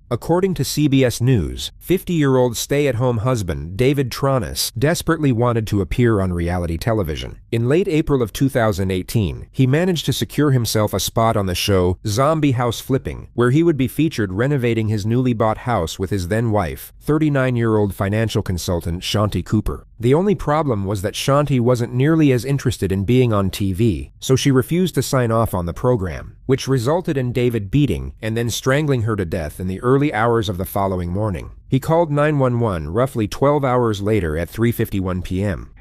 According to CBS News, 50-year-old stay-at-home husband David Tronis desperately wanted to appear on reality television. In late April of 2018, he managed to secure himself a spot on the show Zombie House Flipping, where he would be featured renovating his newly bought house with his then-wife, 39-year-old financial consultant Shanti Cooper. The only problem was that Shanti wasn't nearly as interested in being on TV, so she refused to sign off on the program, which resulted in David beating and then strangling her to death in the early hours of the following morning. He called 911 roughly 12 hours later at 3:51 p.m.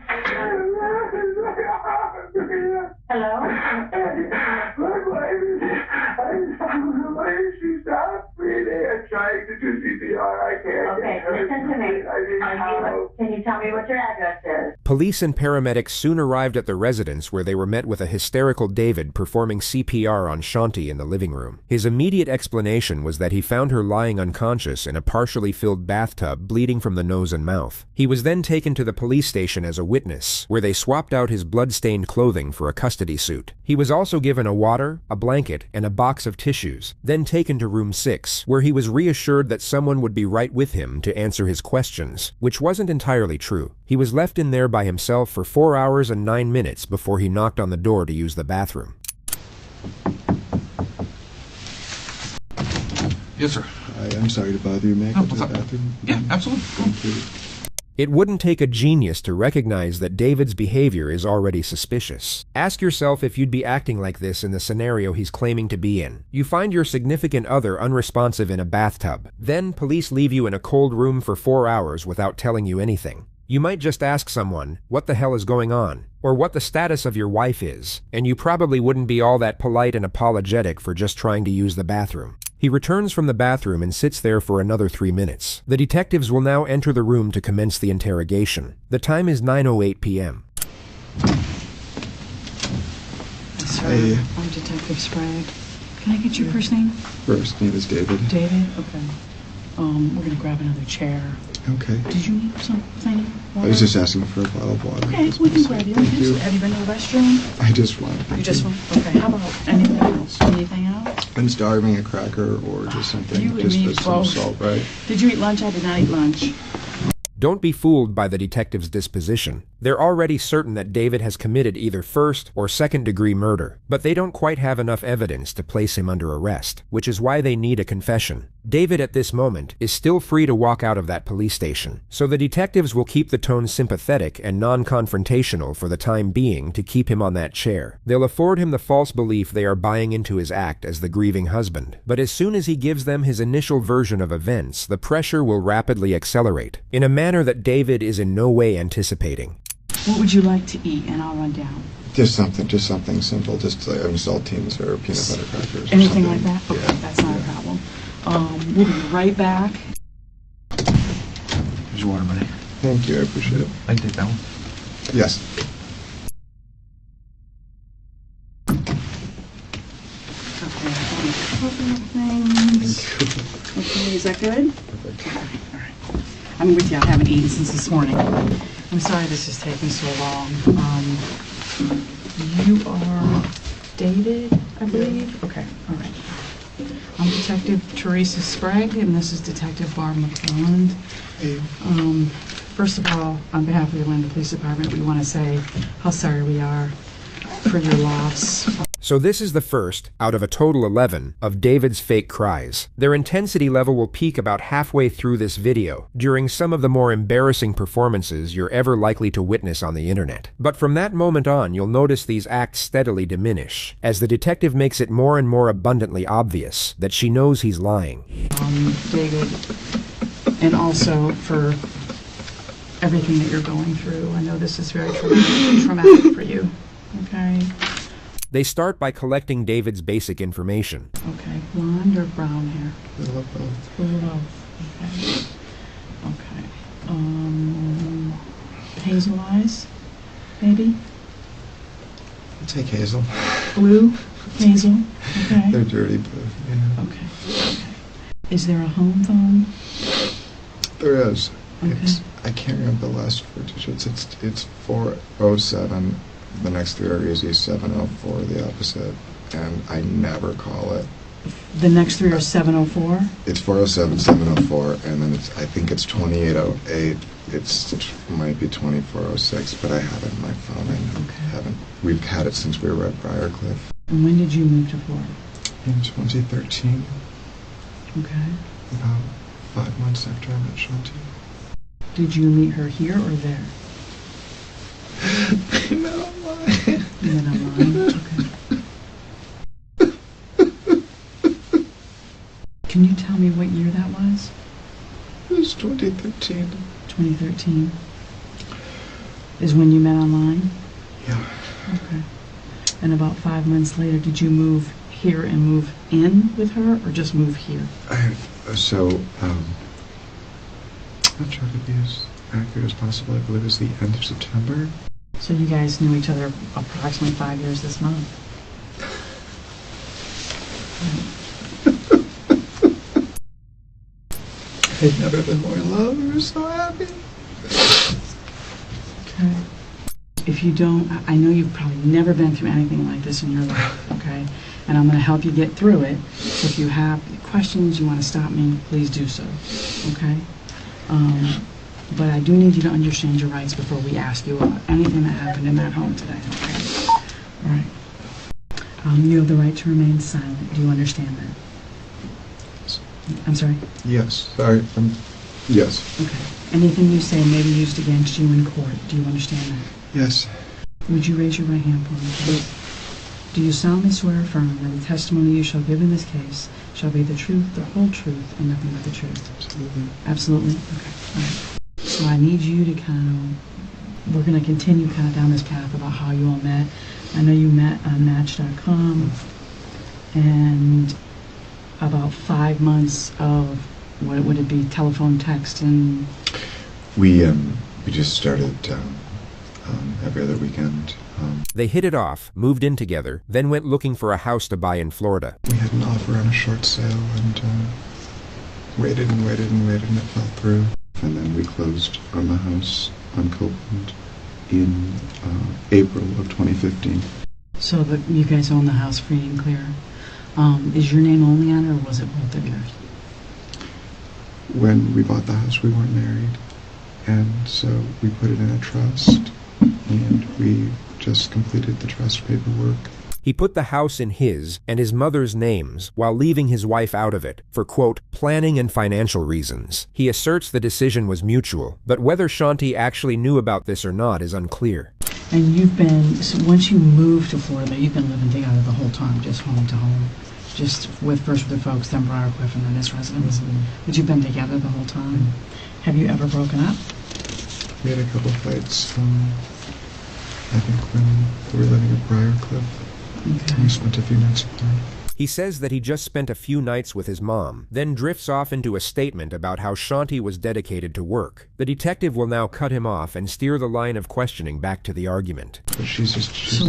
Hello? She stopped breathing and trying to do CPR. I can't. Okay, listen to me. Can you tell me what your address is? Police and paramedics soon arrived at the residence where they were met with a hysterical David performing CPR on Shanti in the living room. His immediate explanation was that he found her lying unconscious in a partially filled bathtub, bleeding from the nose and mouth. He was then taken to the police station as a witness, where they swapped out his blood-stained clothing for a custody suit. He was also given a water, a blanket, and a box of tissues, then taken to room 6, where he was reassured that someone would be right with him to answer his questions, which wasn't entirely true. He was left in there by himself for 4 hours and 9 minutes before he knocked on the door to use the bathroom. Yes, sir. I'm sorry to bother you. May I go to the bathroom? Yeah, absolutely. Thank you. It wouldn't take a genius to recognize that David's behavior is already suspicious. Ask yourself if you'd be acting like this in the scenario he's claiming to be in. You find your significant other unresponsive in a bathtub. Then police leave you in a cold room for 4 hours without telling you anything. You might just ask someone, what the hell is going on? Or what the status of your wife is, and you probably wouldn't be all that polite and apologetic for just trying to use the bathroom. He returns from the bathroom and sits there for another 3 minutes. The detectives will now enter the room to commence the interrogation. The time is 9:08 p.m. Sir, Hey. I'm Detective Sprague. Can I get your first name? First name is David. David? Okay. We're gonna grab another chair. Okay. Did you need something? I was just asking for a bottle of water. Okay, we can grab you. Thank you. Have you been to the restroom? I just want. You just want? Okay. How about anything else? Anything else? I'm starving. A cracker or just something. You and just me with some both. salt, right? Did you eat lunch? I did not eat lunch. Don't be fooled by the detective's disposition. They're already certain that David has committed either first or second-degree murder, but they don't quite have enough evidence to place him under arrest, which is why they need a confession. David, at this moment, is still free to walk out of that police station, so the detectives will keep the tone sympathetic and non-confrontational for the time being to keep him on that chair. They'll afford him the false belief they are buying into his act as the grieving husband, but as soon as he gives them his initial version of events, the pressure will rapidly accelerate, in a manner that David is in no way anticipating. What would you like to eat? And I'll run down. Just something simple. Just saltines or peanut butter crackers. Or Anything something. like that? Okay, Yeah. that's not a problem. We'll be right back. Here's your water, buddy. Thank you. I appreciate it. I can take that one. Yes. Okay, a couple of things. Okay, is that good? Perfect. Okay, all right. I'm with you. I haven't eaten since this morning. I'm sorry this is taking so long. You are David, I believe? Okay, all right. I'm Detective Teresa Sprague, and this is Detective Barb McClelland. Hey. First of all, on behalf of the Atlanta Police Department, we want to say how sorry we are for your loss. So this is the first, out of a total 11, of David's fake cries. Their intensity level will peak about halfway through this video, during some of the more embarrassing performances you're ever likely to witness on the internet. But from that moment on, you'll notice these acts steadily diminish, as the detective makes it more and more abundantly obvious that she knows he's lying. David, and also for everything that you're going through. I know this is very traumatic for you, okay? They start by collecting David's basic information. Okay, blonde or brown hair? I love both. Both. Okay. Okay. Hazel eyes, maybe? I'll take hazel. Blue, hazel, okay? They're dirty blue. Yeah. Okay. Okay. Is there a home phone? There is. Okay. I can't remember the last 4 digits. It's 407. The next 3 are easy. 704, the opposite. And I never call it. The next three are 704? It's 407, 704, and then I think it's 2808. It might be 2406, but I have it in my phone. I haven't. We've had it since we were at Briarcliff. And when did you move to Florida? In 2013. Okay. About 5 months after I met Shanti. Did you meet her here or there? No, why? You met online? Okay. Can you tell me what year that was? It was 2013. 2013 is when you met online? Yeah. Okay. And about 5 months later, did you move here and move in with her, or just move here? I'm trying to be as accurate as possible. I believe it was the end of September. So you guys knew each other approximately 5 years this month. I'd never been more in love. We were so happy. Okay. If you don't, I know you've probably never been through anything like this in your life, okay? And I'm going to help you get through it. So if you have questions, you want to stop me, please do so, okay? But I do need you to understand your rights before we ask you about anything that happened in that home today, okay? All right. You have the right to remain silent. Do you understand that? I'm sorry? Yes. Sorry. Yes. Okay. Anything you say may be used against you in court. Do you understand that? Yes. Would you raise your right hand for me, please? Do you solemnly swear or affirm that the testimony you shall give in this case shall be the truth, the whole truth, and nothing but the truth? Absolutely. Absolutely? Okay. All right. So I need you to we're going to continue kind of down this path about how you all met. I know you met on Match.com, and about 5 months of, what would it be, telephone, text, and... We just started every other weekend. They hit it off, moved in together, then went looking for a house to buy in Florida. We had an offer on a short sale and waited and waited and waited, and it fell through. And then we closed on the house on Copeland in April of 2015. So you guys own the house free and clear. Is your name only on it, or was it both of yours? When we bought the house, we weren't married, and so we put it in a trust, and we just completed the trust paperwork. He put the house in his and his mother's names while leaving his wife out of it for, quote, planning and financial reasons. He asserts the decision was mutual, but whether Shanti actually knew about this or not is unclear. And so once you moved to Florida, you've been living together the whole time, just home to home, just first with the folks, then Briarcliff, and then this residence. But you've been together the whole time. Have you ever broken up? We had a couple fights, I think when we were living at Briarcliff. Okay. We spent a few nights apart. He says that he just spent a few nights with his mom, then drifts off into a statement about how Shanti was dedicated to work. The detective will now cut him off and steer the line of questioning back to the argument. But she's So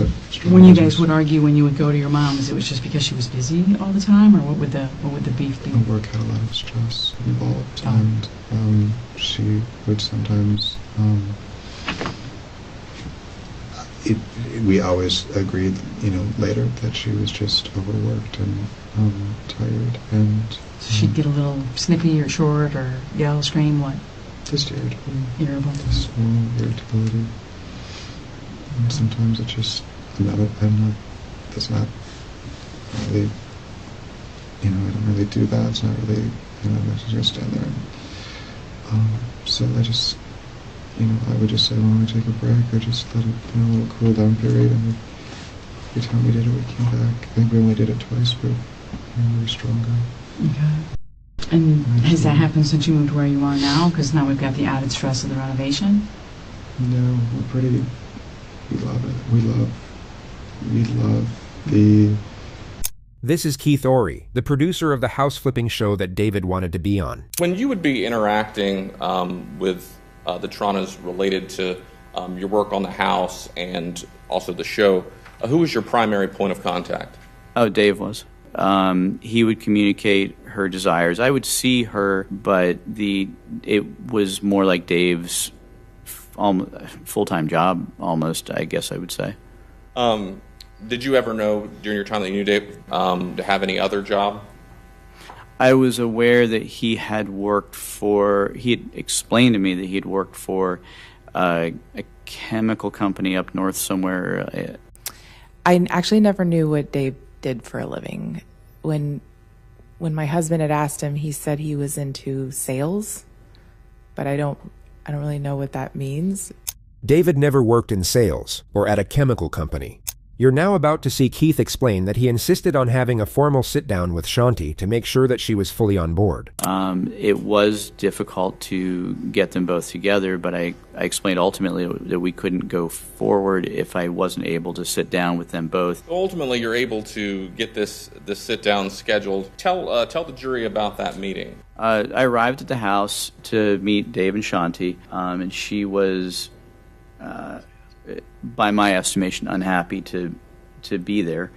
a strong when you business. guys would argue when you would go to your mom's, it was just because she was busy all the time, or what would the beef be? The work had a lot of stress involved, Oh. and she would sometimes. We always agreed, later that she was just overworked and tired, and So she'd get a little snippy or short or yell, scream, what? just irritable. Irritable. Just normal irritability. And sometimes it just, that's not really, I don't really do that. It's not really, I'm just going to stand there. So I just, I would just say, why don't we take a break, or just let it, a little cool down period, and every time we did it, we came back. I think we only did it twice, but we were stronger. Okay. And has that happened since you moved where you are now? Because now we've got the added stress of the renovation? No, we love it. We love the... This is Keith Ory, the producer of the house flipping show that David wanted to be on. When you would be interacting with the Tronas related to your work on the house and also the show, who was your primary point of contact? Oh, Dave was. He would communicate her desires. I would see her, but it was more like Dave's full-time job, almost, I guess I would say. Did you ever know during your time that you knew Dave to have any other job? I was aware that he had explained to me that he had worked for a chemical company up north somewhere. I actually never knew what Dave did for a living. When my husband had asked him, he said he was into sales, but I don't really know what that means. David never worked in sales or at a chemical company. You're now about to see Keith explain that he insisted on having a formal sit-down with Shanti to make sure that she was fully on board. It was difficult to get them both together, but I explained ultimately that we couldn't go forward if I wasn't able to sit down with them both. Ultimately, you're able to get this sit-down scheduled. Tell the jury about that meeting. I arrived at the house to meet Dave and Shanti, and she was... by my estimation, unhappy to be there.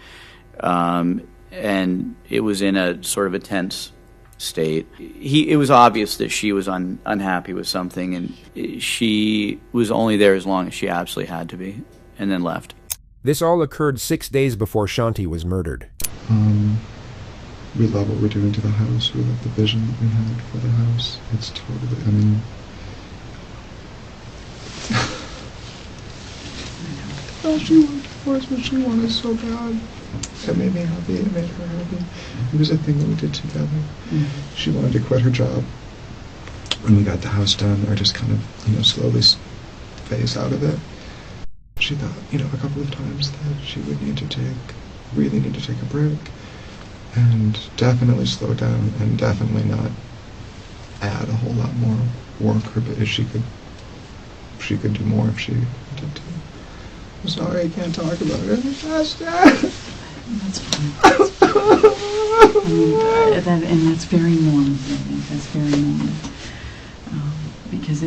And it was in a sort of a tense state. It was obvious that she was unhappy with something, and she was only there as long as she absolutely had to be, and then left. This all occurred 6 days before Shanti was murdered. We love what we're doing to the house. We love the vision that we had for the house. It's totally, I mean... she worked for us, but she wanted so bad. It made me happy, it made her happy. It was a thing that we did together. Mm-hmm. She wanted to quit her job. When we got the house done, or just kind of, slowly phase out of it. She thought, a couple of times that she would really need to take a break. And definitely slow down, and definitely not add a whole lot more work. She could do more if she wanted to. I'm sorry, I can't talk about it any faster. That's fine. And that's very normal. I think that's very normal. Because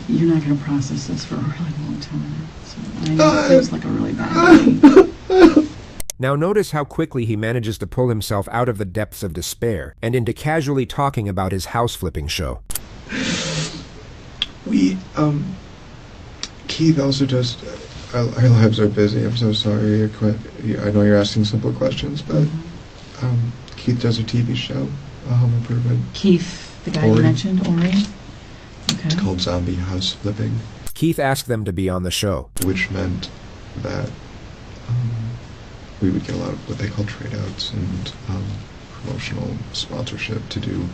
you're not going to process this for a really long time. So I know it feels like a really bad day. Now notice how quickly he manages to pull himself out of the depths of despair and into casually talking about his house flipping show. Keith also just, our lives are busy. I'm so sorry. I know you're asking simple questions, but Keith does a TV show, a home improvement. Keith, the guy you mentioned, Ori? Okay. It's called Zombie House Flipping. Keith asked them to be on the show. Which meant that we would get a lot of what they call trade-outs and promotional sponsorship to do.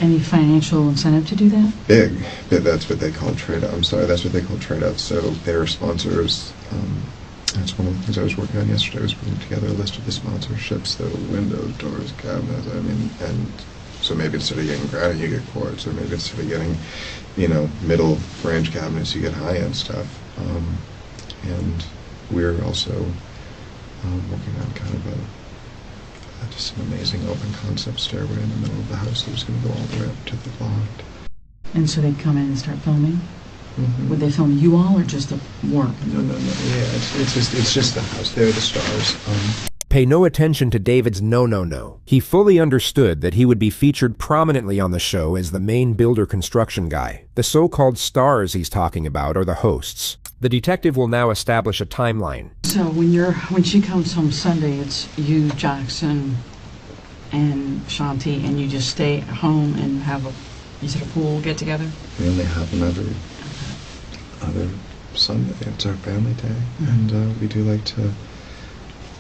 Any financial incentive to do that? Big. That's what they call trade-out. I'm sorry, that's what they call trade-outs. So they're sponsors. That's one of the things I was working on yesterday, was putting together a list of the sponsorships, the windows, doors, cabinets, and so maybe instead of getting granite, you get quartz, or maybe instead of getting, middle range cabinets, you get high-end stuff. And we're also working on kind of just an amazing open concept stairway in the middle of the house that was going to go all the way up to the loft. And so they'd come in and start filming? Mm-hmm. Would they film you all or just the work? No. Yeah, it's just the house. They're the stars. Pay no attention to David's no. He fully understood that he would be featured prominently on the show as the main builder construction guy. The so-called stars he's talking about are the hosts. The detective will now establish a timeline. So when she comes home Sunday, it's you, Jackson, and Shanti, and you just stay at home and have a pool get together? We only have them every other Sunday. It's our family day, and we do like to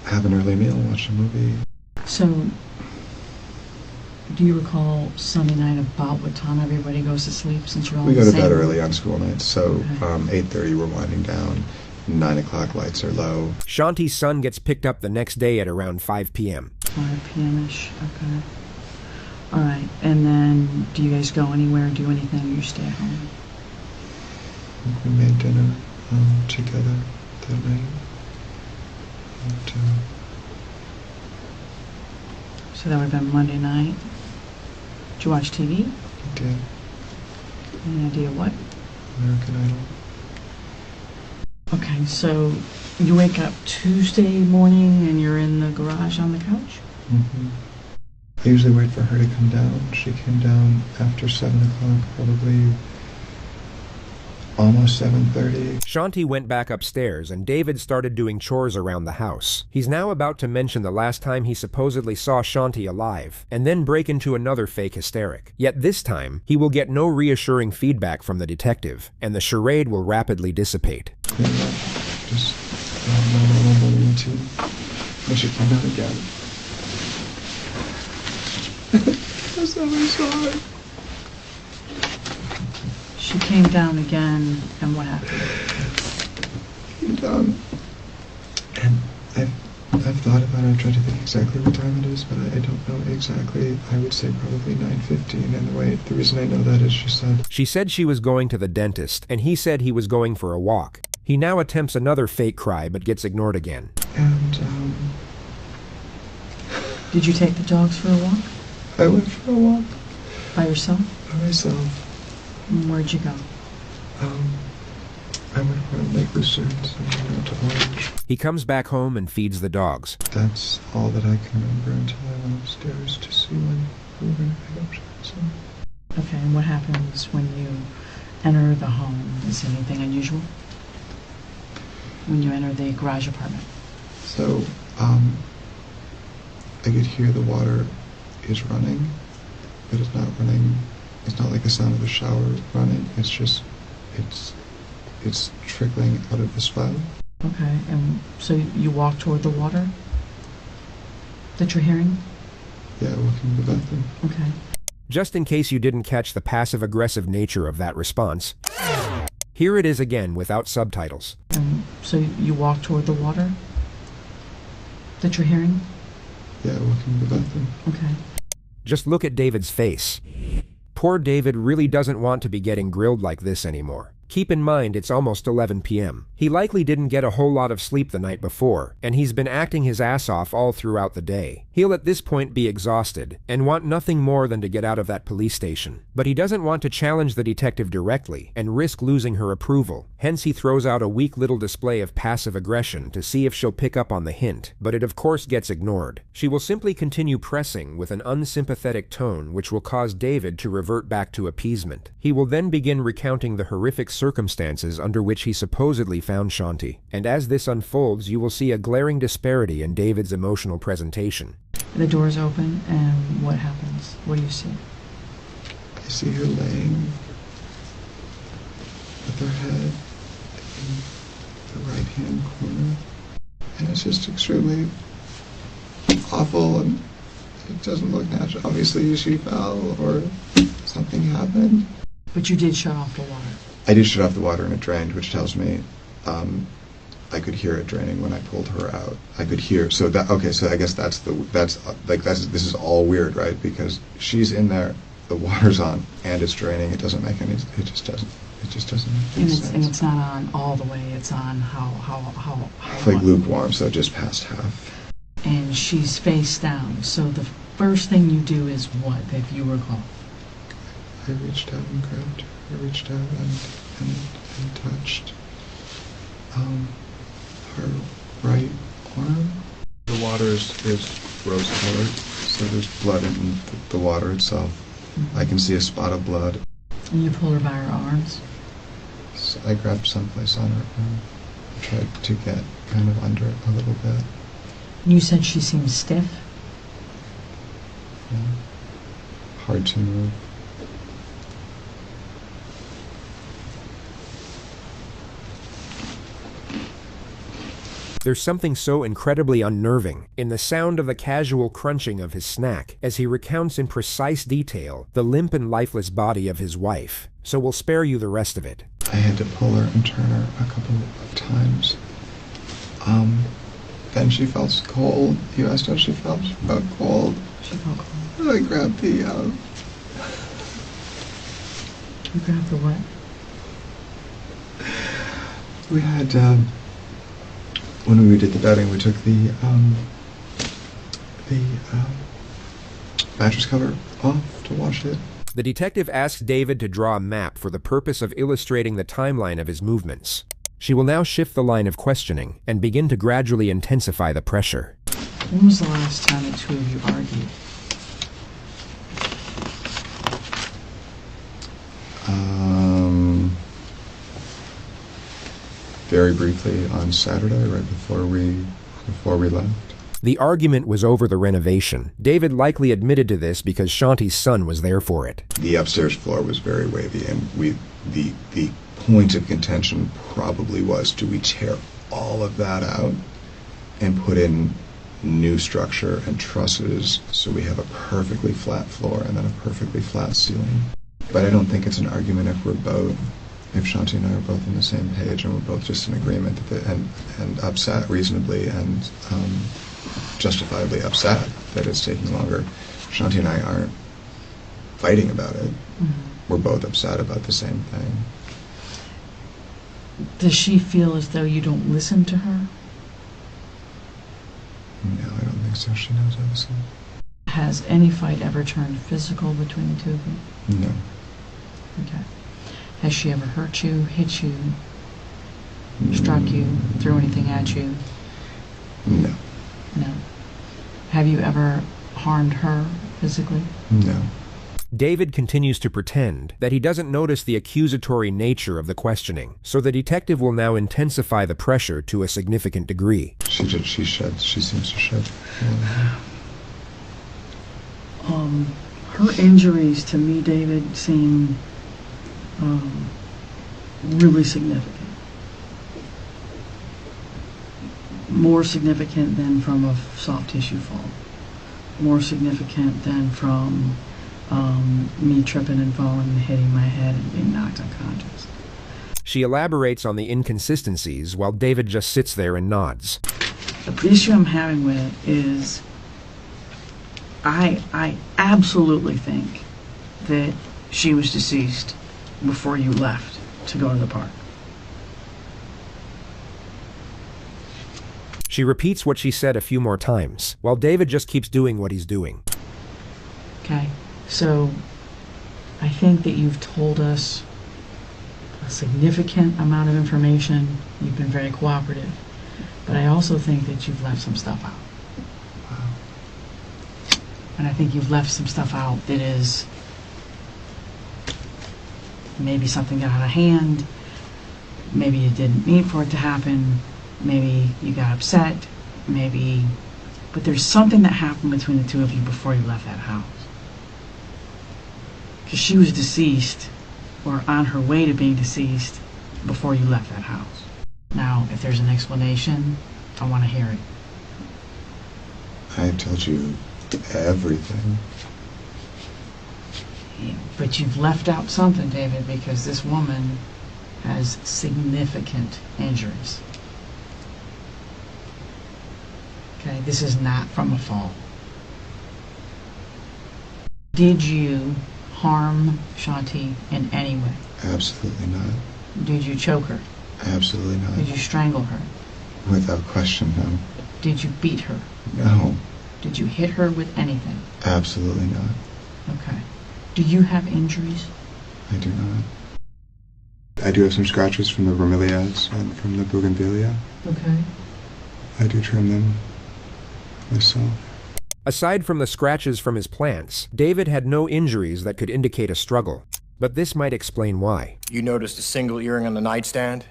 have an early meal, watch a movie. So, do you recall Sunday night about what time everybody goes to sleep, since you're all We the go to same bed room? early on school nights, so Okay. 8:30 we're winding down, 9 o'clock lights are low. Shanti's son gets picked up the next day at around 5 p.m. 5 p.m.-ish, okay. All right, and then do you guys go anywhere, do anything, or you stay at home? I think we made dinner together that night. And, So that would have been Monday night. Did you watch TV? we did Any idea what? American Idol. Okay, so you wake up Tuesday morning and you're in the garage on the couch? Mm-hmm. I usually wait for her to come down. She came down after 7 o'clock, probably almost 7:30. Shanti went back upstairs and David started doing chores around the house. He's now about to mention the last time he supposedly saw Shanti alive, and then break into another fake hysteric. Yet this time, he will get no reassuring feedback from the detective, and the charade will rapidly dissipate. Clean up. Just normal routine. And she came down again. That's how I saw her. She came down again, and what happened? Came down, and I've thought about it. I tried to think exactly what time it is, but I don't know exactly. I would say probably 9:15. And the reason I know that is she said she was going to the dentist, and he said he was going for a walk. He now attempts another fake cry, but gets ignored again. And Did you take the dogs for a walk? I went for a walk. By yourself? By myself. Where'd you go? I went around Lake Lucerne and went out to Orange. He comes back home and feeds the dogs. That's all that I can remember until I went upstairs to see when we were going to pick up Jackson. Okay, and what happens when you enter the home? Is anything unusual? When you enter the garage apartment? So, I could hear the water is running, but it's not running. It's not like the sound of the shower running. It's just, it's trickling out of the spout. Okay, and so you walk toward the water that you're hearing? Yeah, walking to the bathroom. Okay. Just in case you didn't catch the passive-aggressive nature of that response, here it is again without subtitles. And so you walk toward the water that you're hearing? Yeah, walking to the bathroom. Okay. Just look at David's face. Poor David really doesn't want to be getting grilled like this anymore. Keep in mind it's almost 11 p.m. He likely didn't get a whole lot of sleep the night before, and he's been acting his ass off all throughout the day. He'll at this point be exhausted, and want nothing more than to get out of that police station. But he doesn't want to challenge the detective directly, and risk losing her approval. Hence he throws out a weak little display of passive aggression to see if she'll pick up on the hint, but it of course gets ignored. She will simply continue pressing with an unsympathetic tone which will cause David to revert back to appeasement. He will then begin recounting the horrific circumstances under which he supposedly found Shanti, and as this unfolds you will see a glaring disparity in David's emotional presentation. The door's open, and what happens? What do you see? I see her laying with her head in the right-hand corner, and it's just extremely awful, and it doesn't look natural. Obviously she fell or something happened. But you did shut off the water. I did shut off the water and it drained, which tells me I could hear it draining when I pulled her out. I could hear, so I guess this is all weird, right? Because she's in there, the water's on, and it's draining. It doesn't make any, it just doesn't make any sense. And it's not on all the way, it's on how like lukewarm, so just past half. And she's face down, so the first thing you do is what, if you recall? I reached out and grabbed her. I reached out and touched her right arm. The water is rose colored, so there's blood in the water itself. Mm-hmm. I can see a spot of blood. And you pull her by her arms? So I grabbed someplace on her arm. I tried to get kind of under it a little bit. You said she seemed stiff? Yeah. Hard to move. There's something so incredibly unnerving in the sound of the casual crunching of his snack as he recounts in precise detail the limp and lifeless body of his wife, so we'll spare you the rest of it. I had to pull her and turn her a couple of times. Then she felt cold. You asked how she felt. She felt cold. She felt cold. I grabbed the, You grabbed the what? We had, when we did the bedding, we took the mattress cover off to wash it. The detective asks David to draw a map for the purpose of illustrating the timeline of his movements. She will now shift the line of questioning and begin to gradually intensify the pressure. When was the last time the two of you argued? very briefly on Saturday, right before we left. The argument was over the renovation. David likely admitted to this because Shanti's son was there for it. The upstairs floor was very wavy, and the point of contention probably was, do we tear all of that out and put in new structure and trusses so we have a perfectly flat floor and then a perfectly flat ceiling? But I don't think it's an argument if Shanti and I are both on the same page and we're both just in agreement and upset reasonably and justifiably upset that it's taking longer. Shanti and I aren't fighting about it. We're both upset about the same thing. Does she feel as though you don't listen to her? No, I don't think so. She knows I listen. Has any fight ever turned physical between the two of you? No. Okay. Has she ever hurt you, hit you, struck you, threw anything at you? No. No. Have you ever harmed her physically? No. David continues to pretend that he doesn't notice the accusatory nature of the questioning, so the detective will now intensify the pressure to a significant degree. She seems to shed. Her injuries to me, David, seem really significant. More significant than from a soft tissue fall. More significant than from me tripping and falling and hitting my head and being knocked unconscious. She elaborates on the inconsistencies while David just sits there and nods. The issue I'm having with it is I absolutely think that she was deceased before you left to go to the park. She repeats what she said a few more times, while David just keeps doing what he's doing. Okay, so I think that you've told us a significant amount of information. You've been very cooperative. But I also think that you've left some stuff out. And I think you've left some stuff out that is maybe something got out of hand, maybe you didn't mean for it to happen, maybe you got upset, but there's something that happened between the two of you before you left that house. Because she was deceased, or on her way to being deceased, before you left that house. Now, if there's an explanation, I want to hear it. I told you everything. Yeah, but you've left out something, David, because this woman has significant injuries. Okay, this is not from a fall. Did you harm Shanti in any way? Absolutely not. Did you choke her? Absolutely not. Did you strangle her? Without question, no. Did you beat her? No. Did you hit her with anything? Absolutely not. Okay. Do you have injuries? I do not. I do have some scratches from the bromeliads and from the bougainvillea. Okay. I do trim them myself. Aside from the scratches from his plants, David had no injuries that could indicate a struggle. But this might explain why. You noticed a single earring on the nightstand?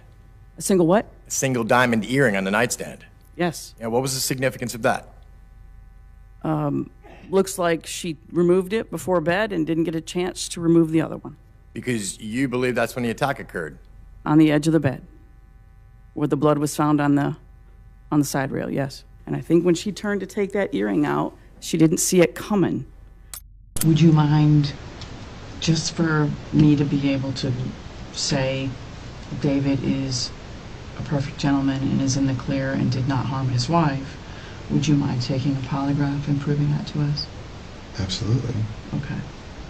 A single what? A single diamond earring on the nightstand. Yes. Yeah, what was the significance of that? Looks like she removed it before bed and didn't get a chance to remove the other one. Because you believe that's when the attack occurred. On the edge of the bed, where the blood was found on the side rail, yes. And I think when she turned to take that earring out, she didn't see it coming. Would you mind, just for me to be able to say David is a perfect gentleman and is in the clear and did not harm his wife, would you mind taking a polygraph and proving that to us? Absolutely. Okay.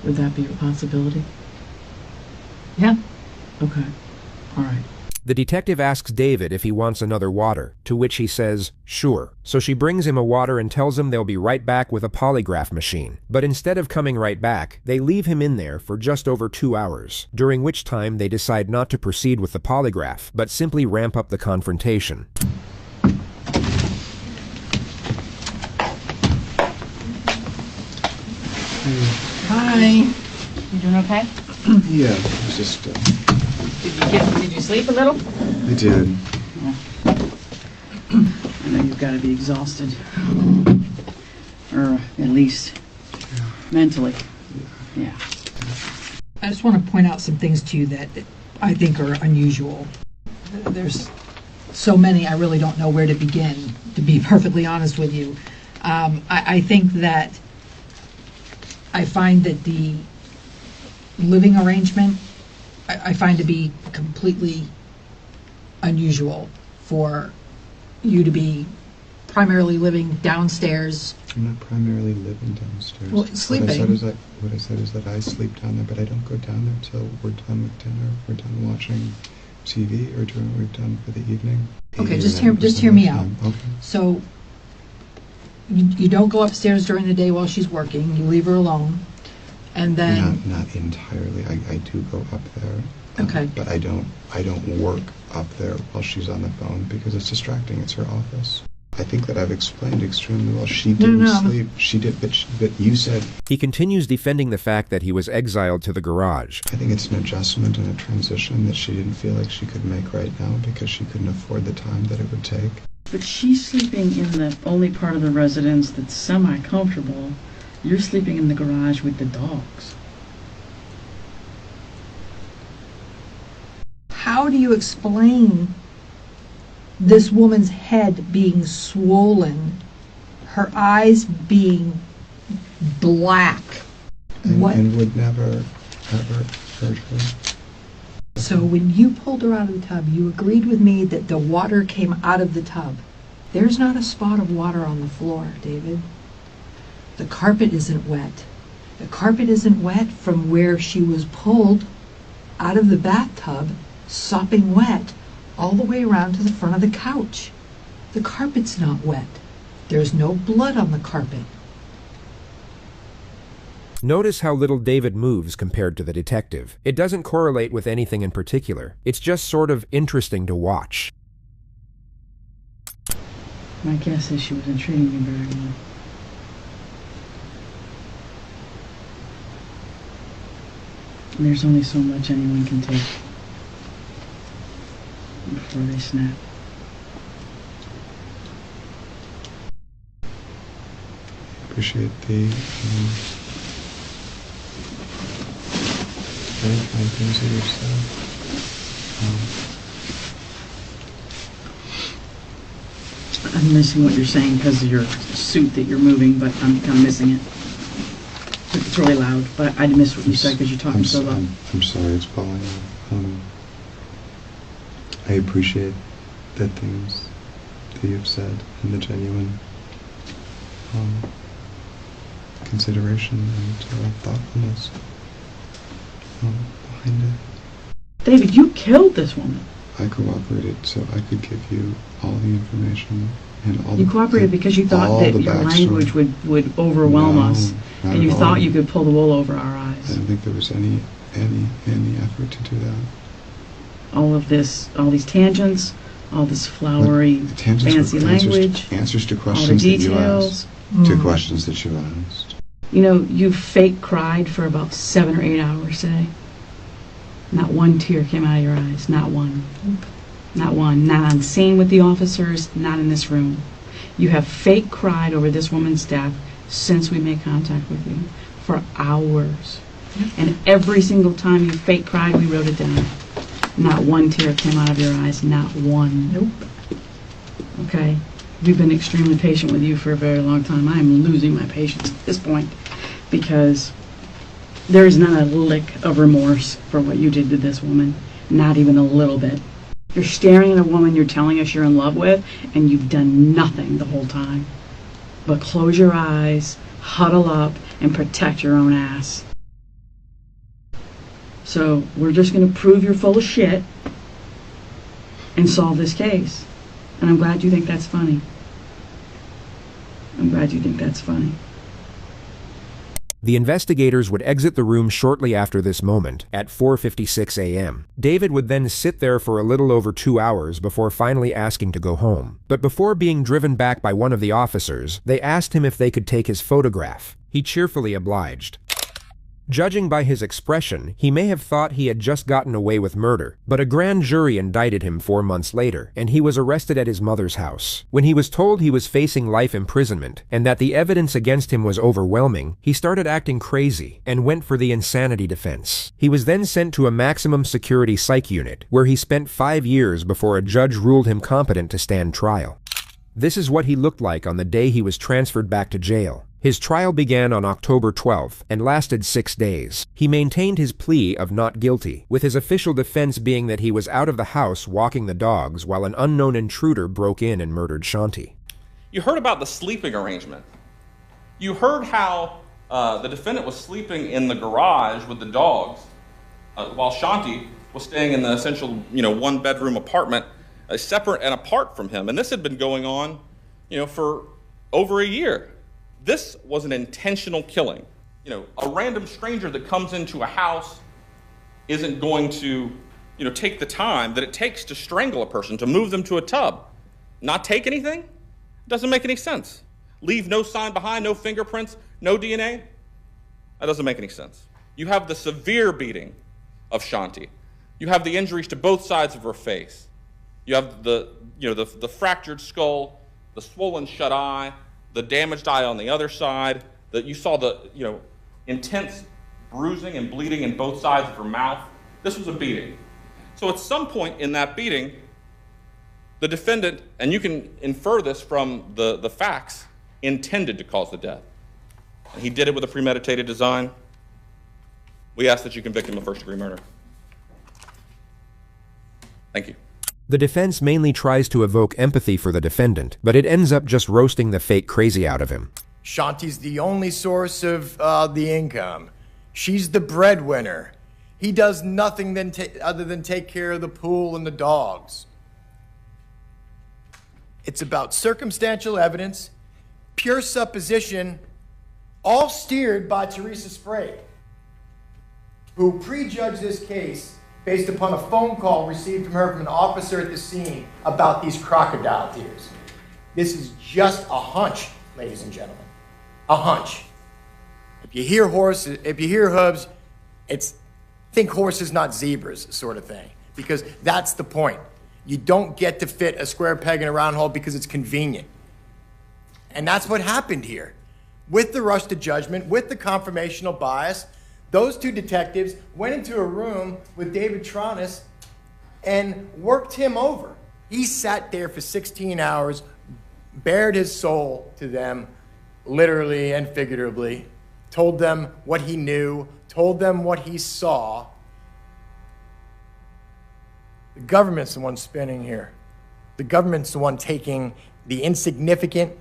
Would that be a possibility? Yeah. Okay. All right. The detective asks David if he wants another water, to which he says, sure. So she brings him a water and tells him they'll be right back with a polygraph machine. But instead of coming right back, they leave him in there for just over 2 hours, during which time they decide not to proceed with the polygraph, but simply ramp up the confrontation. Hi. You doing okay? Yeah, it was just... Did you sleep a little? I did. have got to be exhausted. Or at least mentally. Yeah. I just want to point out some things to you that I think are unusual. There's so many, I really don't know where to begin, to be perfectly honest with you. I think that I find that the living arrangement, I find to be completely unusual for you to be primarily living downstairs. I'm not primarily living downstairs. Well, sleeping. What I said is that I sleep down there, but I don't go down there until we're done with dinner, we're done watching TV, or we're done for the evening. Okay, just hear me out. Okay. So you don't go upstairs during the day while she's working. You leave her alone, and then not entirely. I do go up there. Okay. But I don't work up there while she's on the phone because it's distracting. It's her office. I think that I've explained extremely well. She didn't sleep. She did, but you said... He continues defending the fact that he was exiled to the garage. I think it's an adjustment and a transition that she didn't feel like she could make right now because she couldn't afford the time that it would take. But she's sleeping in the only part of the residence that's semi-comfortable. You're sleeping in the garage with the dogs. how do you explain this woman's head being swollen, her eyes being black? And would never, ever hurt her. So when you pulled her out of the tub, you agreed with me that the water came out of the tub. There's not a spot of water on the floor, David. The carpet isn't wet. The carpet isn't wet from where she was pulled out of the bathtub, sopping wet, all the way around to the front of the couch. The carpet's not wet. There's no blood on the carpet. Notice how little David moves compared to the detective. It doesn't correlate with anything in particular. It's just sort of interesting to watch. My guess is she wasn't treating you very well. And there's only so much anyone can take before they snap. Appreciate the very kind things that you've said. I'm missing what you're saying because of your suit that you're moving, but I'm kind of missing it. It's really loud, but I missed what you said because you're talking so loud. I'm sorry, it's falling out. I appreciate the things that you've said and the genuine consideration and thoughtfulness behind it. David, you killed this woman. I cooperated so I could give you all the information and all. You cooperated because you thought that your language would overwhelm us, and you thought you could pull the wool over our eyes. I don't think there was any effort to do that. All of this, all these tangents, all this flowery, fancy language, answers to questions all the that you details. asked, to questions that you asked. You know, you fake cried for about 7 or 8 hours today. Not one tear came out of your eyes. Not one. Not one. Not on scene with the officers. Not in this room. You have fake cried over this woman's death since we made contact with you for hours. And every single time you fake cried, we wrote it down. Not one tear came out of your eyes. Not one. Nope. Okay? We've been extremely patient with you for a very long time. I am losing my patience at this point because there is not a lick of remorse for what you did to this woman. Not even a little bit. You're staring at a woman you're telling us you're in love with, and you've done nothing the whole time but close your eyes, huddle up, and protect your own ass. So we're just going to prove you're full of shit and solve this case. And I'm glad you think that's funny. I'm glad you think that's funny. The investigators would exit the room shortly after this moment, at 4:56 a.m. David would then sit there for a little over 2 hours before finally asking to go home. But before being driven back by one of the officers, they asked him if they could take his photograph. He cheerfully obliged. Judging by his expression, he may have thought he had just gotten away with murder, but a grand jury indicted him 4 months later, and he was arrested at his mother's house. When he was told he was facing life imprisonment, and that the evidence against him was overwhelming, he started acting crazy, and went for the insanity defense. He was then sent to a maximum security psych unit, where he spent 5 years before a judge ruled him competent to stand trial. This is what he looked like on the day he was transferred back to jail. His trial began on October 12th and lasted 6 days. He maintained his plea of not guilty, with his official defense being that he was out of the house walking the dogs while an unknown intruder broke in and murdered Shanti. You heard about the sleeping arrangement. You heard how the defendant was sleeping in the garage with the dogs while Shanti was staying in the essential, one-bedroom apartment separate and apart from him. And this had been going on, for over a year. This was an intentional killing. A random stranger that comes into a house isn't going to, take the time that it takes to strangle a person, to move them to a tub. Not take anything? Doesn't make any sense. Leave no sign behind, no fingerprints, no DNA? That doesn't make any sense. You have the severe beating of Shanti. You have the injuries to both sides of her face. You have the fractured skull, the swollen shut eye, the damaged eye on the other side, that you saw the, intense bruising and bleeding in both sides of her mouth. This was a beating. So at some point in that beating, the defendant, and you can infer this from the facts, intended to cause the death. And he did it with a premeditated design. We ask that you convict him of first-degree murder. Thank you. The defense mainly tries to evoke empathy for the defendant, but it ends up just roasting the fake crazy out of him. Shanti's the only source of the income. She's the breadwinner. He does nothing other than take care of the pool and the dogs. It's about circumstantial evidence, pure supposition, all steered by Teresa Sprague, who prejudged this case based upon a phone call received from her from an officer at the scene about these crocodile tears. This is just a hunch, ladies and gentlemen. A hunch. If you hear horses, if you hear hooves, think horses, not zebras, sort of thing. Because that's the point. You don't get to fit a square peg in a round hole because it's convenient. And that's what happened here. With the rush to judgment, with the confirmational bias, those two detectives went into a room with David Tronis and worked him over. He sat there for 16 hours, bared his soul to them, literally and figuratively, told them what he knew, told them what he saw. The government's the one spinning here. The government's the one taking the insignificant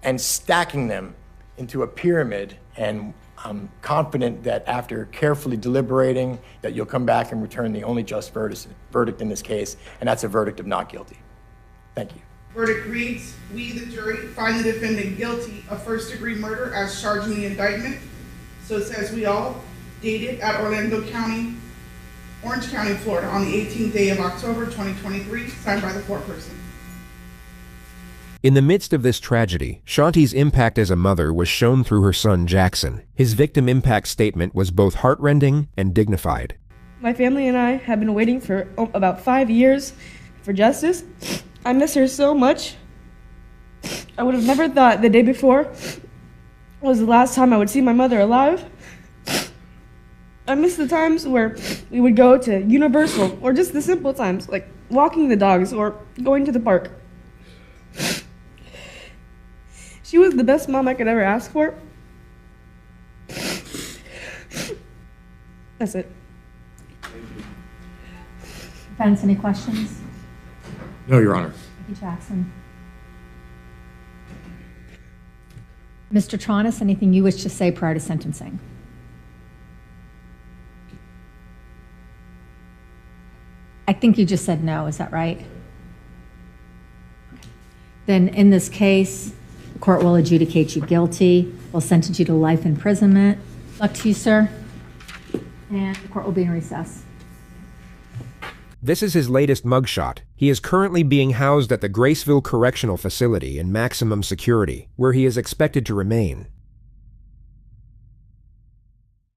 and stacking them into a pyramid, and I'm confident that after carefully deliberating, that you'll come back and return the only just verdict in this case, and that's a verdict of not guilty. Thank you. Verdict reads, we, the jury, find the defendant guilty of first-degree murder as charged in the indictment. So it says we all, dated at Orange County, Florida, on the 18th day of October, 2023, signed by the foreperson. In the midst of this tragedy, Shanti's impact as a mother was shown through her son, Jackson. His victim impact statement was both heartrending and dignified. My family and I have been waiting for about 5 years for justice. I miss her so much. I would have never thought the day before was the last time I would see my mother alive. I miss the times where we would go to Universal, or just the simple times, like walking the dogs or going to the park. She was the best mom I could ever ask for. That's it. Defense, any questions? No, Your Honor. Thank you, Jackson. Mr. Tronis, anything you wish to say prior to sentencing? I think you just said no, is that right? Then in this case, the court will adjudicate you guilty, will sentence you to life imprisonment. Luck to you, sir. And the court will be in recess. This is his latest mugshot. He is currently being housed at the Graceville Correctional Facility in maximum security, where he is expected to remain.